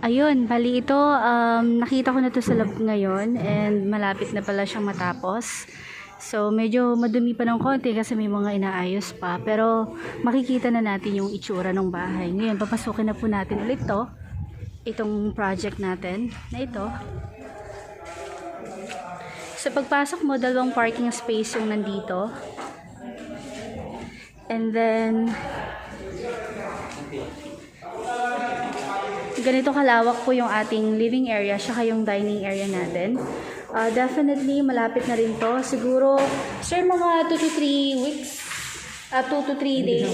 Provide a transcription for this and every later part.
Ayun, bali ito, nakita ko na to sa lab ngayon and malapit na pala siyang matapos. So, medyo madumi pa ng konti kasi may mga inaayos pa. Pero, makikita na natin yung itsura ng bahay. Ngayon, papasukin na po natin ulit to. Itong project natin na ito. Sa pagpasok mo, dalawang parking space yung nandito. And then, ganito kalawak po yung ating living area saka yung dining area natin. Definitely malapit na rin to. Siguro, sir, mga 2 to 3 weeks. 2 to 3 days.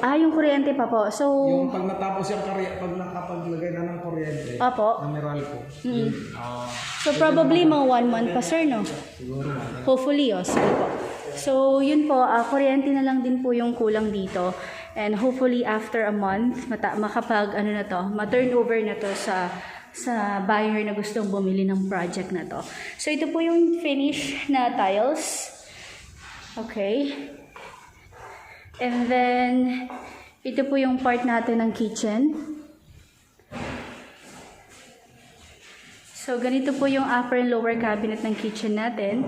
Yung kuryente pa po. So, yung pag natapos yung pag nakapaglagay na ng kuryente, Opo. mineral po. So, probably mga 1 month pa, sir, no? Siguro. Hopefully, sige po. So, yun po, kuryente na lang din po yung kulang dito. And hopefully, after a month, makapag, ma-turnover na to sa buyer na gustong bumili ng project na to. So, ito po yung finish na tiles. Okay. And then, ito po yung part natin ng kitchen. So, ganito po yung upper and lower cabinet ng kitchen natin.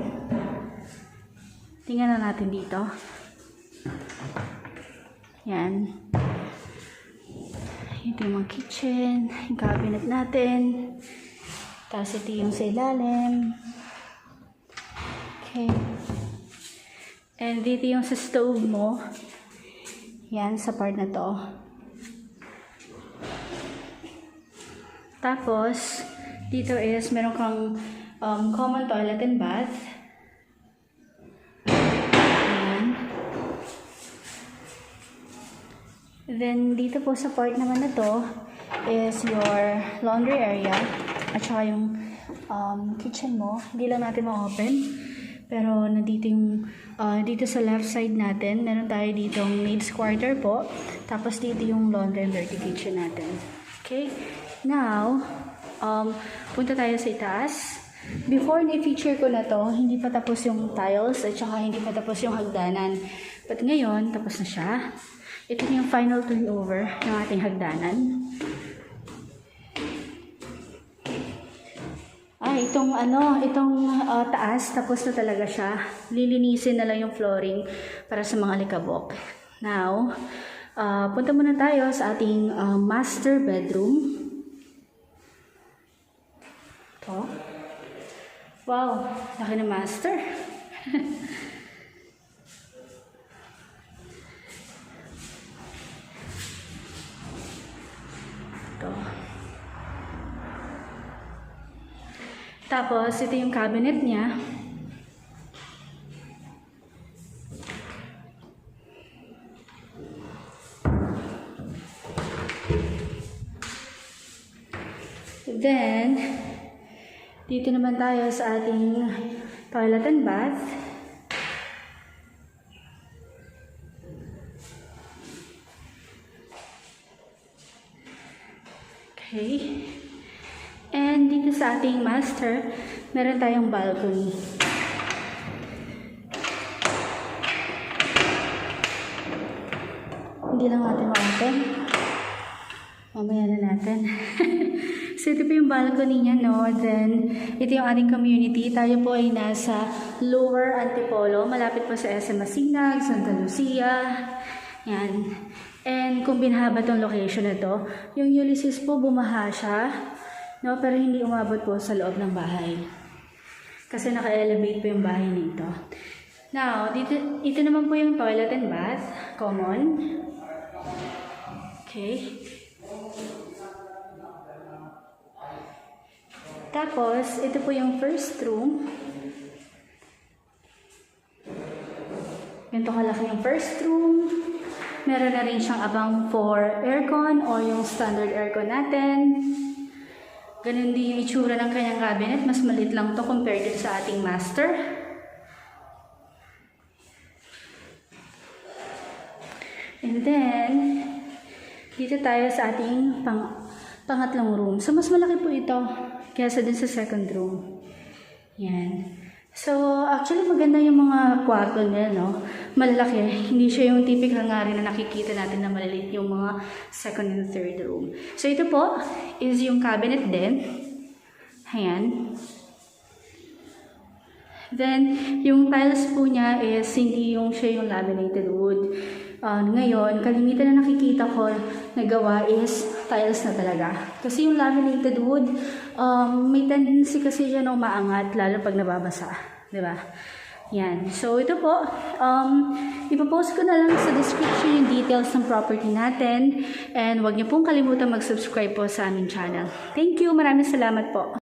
Tingnan na natin dito. Yan. Ito yung mga kitchen, yung cabinet natin. Tapos ito yung sa ilalim. Okay. And dito yung sa stove mo. Yan, sa part na to. Tapos, dito is meron kang common toilet and bath. Then, dito po sa part naman na to is your laundry area at saka yung kitchen mo. Hindi lang natin ma-open. Pero, nandito yung, dito sa left side natin, meron tayo dito yung maid's quarter po. Tapos, dito yung laundry and dirty kitchen natin. Okay? Now, punta tayo sa itaas. Before na-feature ko na to, hindi pa tapos yung tiles at saka hindi pa tapos yung hagdanan. But ngayon, tapos na siya. Ito yung final turnover ng ating hagdanan. Itong taas, tapos na talaga siya. Lilinisin na lang yung flooring para sa mga alikabok. Now, punta muna tayo sa ating master bedroom. Ito. Wow, laki na master. Tapos, ito yung cabinet niya. Then, dito naman tayo sa ating toilet and bath. Okay. And dito sa ating master, meron tayong balcony. Hindi lang natin ma-open. Mamaya na natin. So, ito po yung balcony niya, no? Then, ito yung ating community. Tayo po ay nasa Lower Antipolo. Malapit po sa SM Masinag, Sta Lucia. Yan. And kung binahaba tong location na to, yung Ulysses po, bumaha siya. No, pero hindi umabot po sa loob ng bahay. Kasi naka-elevate po yung bahay nito. Now, ito naman po yung toilet and bath. Common. Okay. Tapos, ito po yung first room. Ganito kalaki yung first room. Meron na rin siyang abang for aircon o yung standard aircon natin. Ganun din yung itsura ng kanyang cabinet. Mas maliit lang to compared sa ating master. And then, dito tayo sa ating pangatlong room. So, mas malaki po ito kaysa din sa second room. Yan. So, actually maganda yung mga kwarto niya, no? malalaki. Hindi siya yung typical nga rin na nakikita natin na maliliit yung mga second and third room. So ito po is yung cabinet din. Ayan. Then, yung tiles po niya is hindi yung siya yung laminated wood. Ngayon, kalimitan na nakikita ko na gawa is tiles na talaga. Kasi yung laminated wood, may tendency kasi siya na umaangat, lalo pag nababasa. Diba? Yan. So, ito po, ipopost ko na lang sa description yung details ng property natin. And huwag niyo pong kalimutan mag-subscribe po sa aming channel. Thank you! Maraming salamat po!